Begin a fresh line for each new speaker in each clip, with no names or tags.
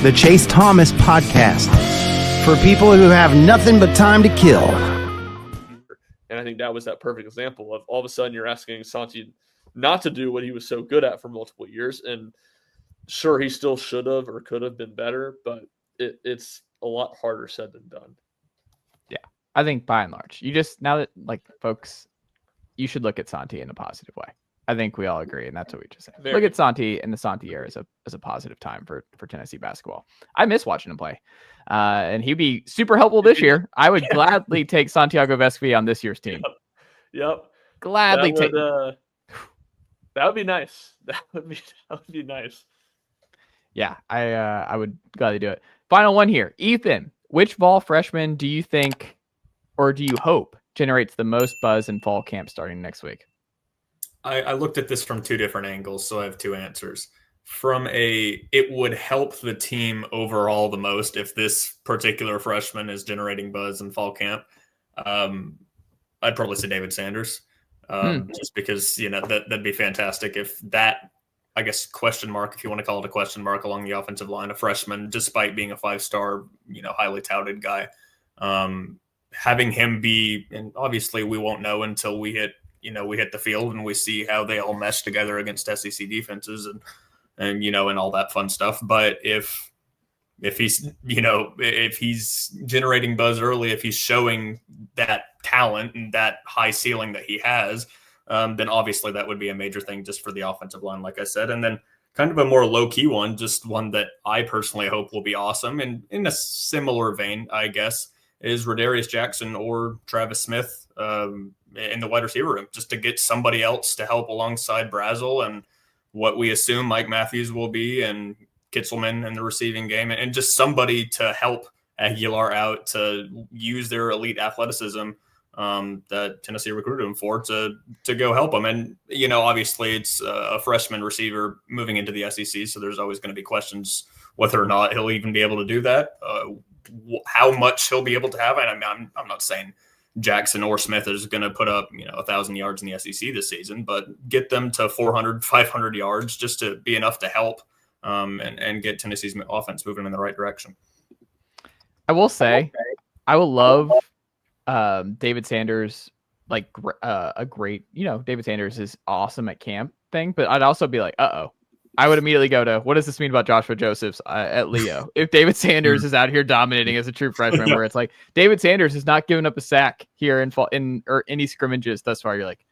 the Chase Thomas Podcast, for people who have nothing but time to kill.
And I think that was that perfect example of all of a sudden you're asking Santi not to do what he was so good at for multiple years. And sure, he still should have or could have been better, but it's a lot harder said than done.
Yeah, I think by and large, you just, now that, like, folks, you should look at Santi in a positive way. I think we all agree, and that's what we just said. Look at Santi and the Santi era as a positive time for Tennessee basketball. I miss watching him play, and he'd be super helpful this year. I would gladly take Santiago Vespi on this year's team.
Yep.
Gladly take.
That would be nice. That would be nice.
Yeah, I would gladly do it. Final one here, Ethan. Which Vol freshman do you think, or do you hope, generates the most buzz in fall camp starting next week?
I looked at this from two different angles, so I have two answers. From it would help the team overall the most if this particular freshman is generating buzz in fall camp. I'd probably say David Sanders, just because, that'd be fantastic if that, I guess, question mark, if you want to call it a question mark along the offensive line, a freshman, despite being a 5-star, highly touted guy, having him be, and obviously we won't know until we hit the field and we see how they all mesh together against SEC defenses and all that fun stuff. But if he's, if he's generating buzz early, if he's showing that talent and that high ceiling that he has, then obviously that would be a major thing just for the offensive line, like I said. And then kind of a more low-key one, just one that I personally hope will be awesome, and in a similar vein, I guess, is Rodarius Jackson or Travis Smith in the wide receiver room, just to get somebody else to help alongside Brazel and what we assume Mike Matthews will be, and Kitzelman in the receiving game, and just somebody to help Aguilar out, to use their elite athleticism that Tennessee recruited him for, to go help him. And, obviously it's a freshman receiver moving into the SEC, so there's always going to be questions whether or not he'll even be able to do that, how much he'll be able to have. And I'm not saying Jackson or Smith is going to put up, 1,000 yards in the SEC this season, but get them to 400, 500 yards just to be enough to help and get Tennessee's offense moving in the right direction.
I will say, I will love David Sanders, like a great, David Sanders is awesome at camp thing, but I'd also be like, I would immediately go to, what does this mean about Joshua Josephs at Leo? If David Sanders is out here dominating as a true freshman, where it's like David Sanders has not given up a sack here in any scrimmages thus far. You're like,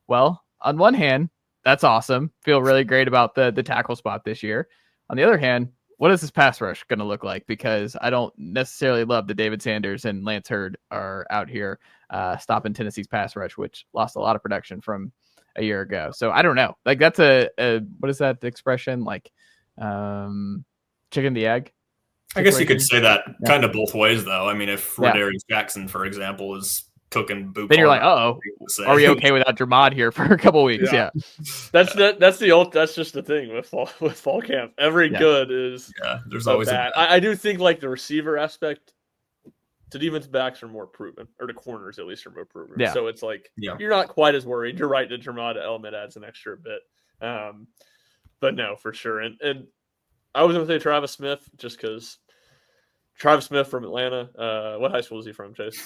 well, on one hand, that's awesome. Feel really great about the tackle spot this year. On the other hand, what is this pass rush going to look like? Because I don't necessarily love that David Sanders and Lance Hurd are out here stopping Tennessee's pass rush, which lost a lot of production from a year ago. So I don't know. Like, that's a what is that expression? Like chicken the egg?
I guess you could say that kind of both ways, though. I mean, if Rodarius Jackson, for example, is cooking boot,
then you're like, are we okay without Dermod here for a couple of weeks? Yeah.
That's just the thing with fall camp. Every good is
there's always
bad. I do think, like, the receiver aspect, the defensive backs are more proven, or the corners at least are more proven.
Yeah.
So it's like you're not quite as worried. You're right, the Dermod element adds an extra bit. But no, for sure. And I was going to say Travis Smith just because Travis Smith from Atlanta. What high school is he from, Chase?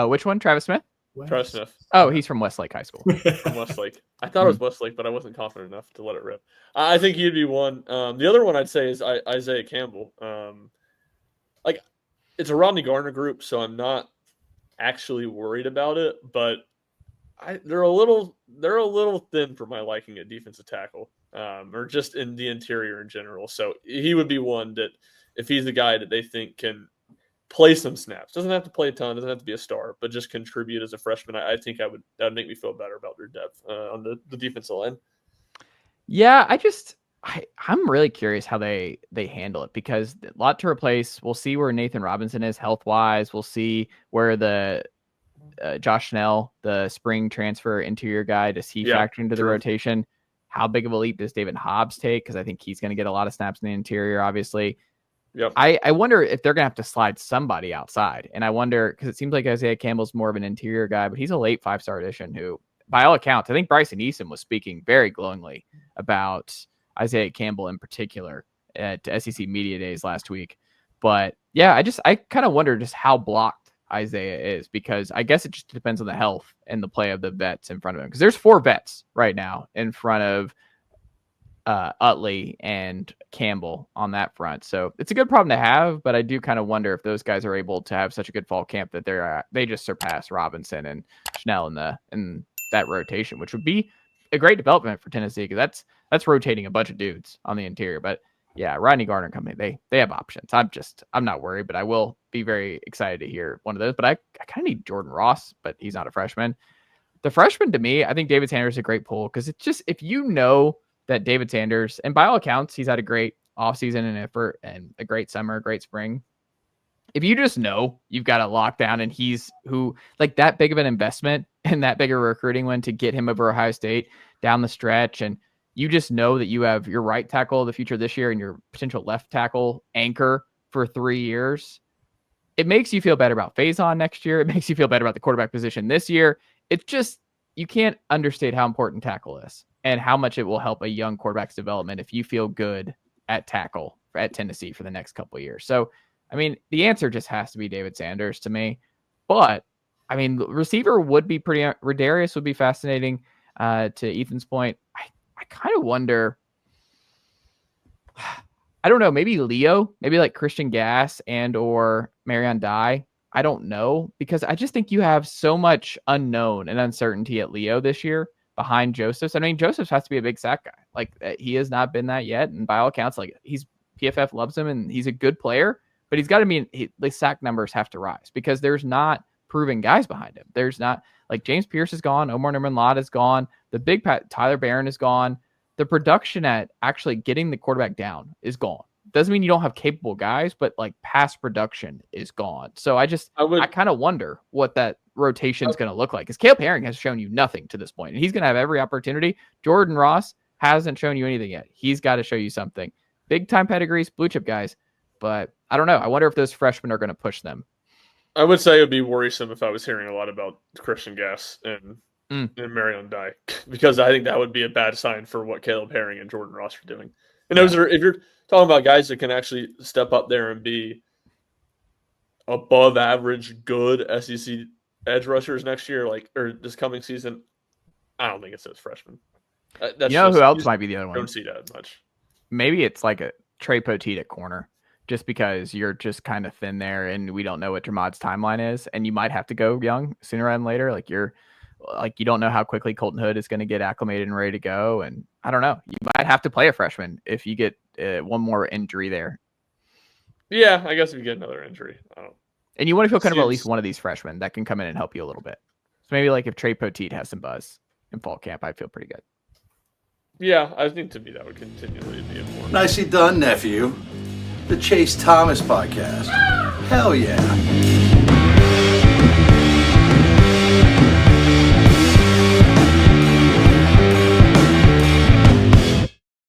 Which one? Travis Smith?
Travis Smith.
Oh, he's from Westlake High School.
From Westlake. I thought it was Westlake, but I wasn't confident enough to let it rip. I think he'd be one. The other one I'd say is Isaiah Campbell. It's a Rodney Garner group, so I'm not actually worried about it, but they're a little thin for my liking at defensive tackle, or just in the interior in general. So he would be one that, if he's the guy that they think can play some snaps, doesn't have to play a ton, doesn't have to be a star, but just contribute as a freshman, I think that would make me feel better about their depth on the defensive line.
Yeah, I'm really curious how they handle it, because a lot to replace. We'll see where Nathan Robinson is health-wise. We'll see where the Josh Snell, the spring transfer interior guy, does he factor into the rotation? How big of a leap does David Hobbs take? Because I think he's going to get a lot of snaps in the interior, obviously.
Yep.
I wonder if they're going to have to slide somebody outside. And I wonder, because it seems like Isaiah Campbell's more of an interior guy, but he's a late 5-star addition who, by all accounts, I think Bryson Eason was speaking very glowingly about Isaiah Campbell in particular at SEC Media Days last week. But yeah, I kind of wonder just how blocked Isaiah is, because I guess it just depends on the health and the play of the vets in front of him. Because there's 4 vets right now in front of Utley and Campbell on that front. So it's a good problem to have, but I do kind of wonder if those guys are able to have such a good fall camp that they just surpass Robinson and Schnell in that rotation, which would be a great development for Tennessee, because that's rotating a bunch of dudes on the interior. But yeah, Rodney Garner company, they have options. I'm not worried, but I will be very excited to hear one of those. But I kind of need Jordan Ross, but he's not a freshman. The freshman, to me, I think David Sanders is a great pull, because it's just, if you know that David Sanders, and by all accounts, he's had a great offseason and effort and a great summer, a great spring. If you just know you've got it locked down, and he's that big of an investment and that big of a recruiting win to get him over Ohio State down the stretch, and you just know that you have your right tackle of the future this year and your potential left tackle anchor for 3 years, it makes you feel better about Faison next year. It makes you feel better about the quarterback position this year. It's just, you can't understate how important tackle is and how much it will help a young quarterback's development if you feel good at tackle at Tennessee for the next couple of years. So, I mean, the answer just has to be David Sanders to me. But, I mean, receiver would be Rodarius would be fascinating. To Ethan's point, I kind of wonder, I don't know, maybe Leo, maybe like Christian Gass and or Marion Dye. I don't know, because I just think you have so much unknown and uncertainty at Leo this year behind Josephs. I mean, Josephs has to be a big sack guy. Like, he has not been that yet. And by all accounts, like, PFF loves him and he's a good player, but he's got to be, the sack numbers have to rise, because there's not proven guys behind him. There's not, like, James Pierce is gone. Omar Nurman-Lott is gone. The big Tyler Barron is gone. The production at actually getting the quarterback down is gone. Doesn't mean you don't have capable guys, but like past production is gone. So I kind of wonder what that rotation is going to look like, because Caleb Herring has shown you nothing to this point, and he's going to have every opportunity. Jordan Ross hasn't shown you anything yet. He's got to show you something. Big time pedigrees, blue chip guys, but I don't know. I wonder if those freshmen are going to push them.
I would say it would be worrisome if I was hearing a lot about Christian Gass and Marion Dye, because I think that would be a bad sign for what Caleb Herring and Jordan Ross are doing. And those are, if you're talking about guys that can actually step up there and be above average good SEC edge rushers next year, or this coming season, I don't think it's those freshmen.
Who else might be the other one?
Don't see that much.
Maybe it's like a Trey Poteet at corner, just because you're just kind of thin there, and we don't know what Dermod's timeline is, and you might have to go young sooner rather than later. You don't know how quickly Colton Hood is going to get acclimated and ready to go. And I don't know, you might have to play a freshman if you get one more injury there.
Yeah, I guess if you get another injury.
And you want to feel comfortable at least one of these freshmen that can come in and help you a little bit. So maybe like if Trey Poteet has some buzz in fall camp, I'd feel pretty good.
Yeah, I think to me that would continually be important.
Nicely done, nephew. The Chase Thomas Podcast. Hell yeah.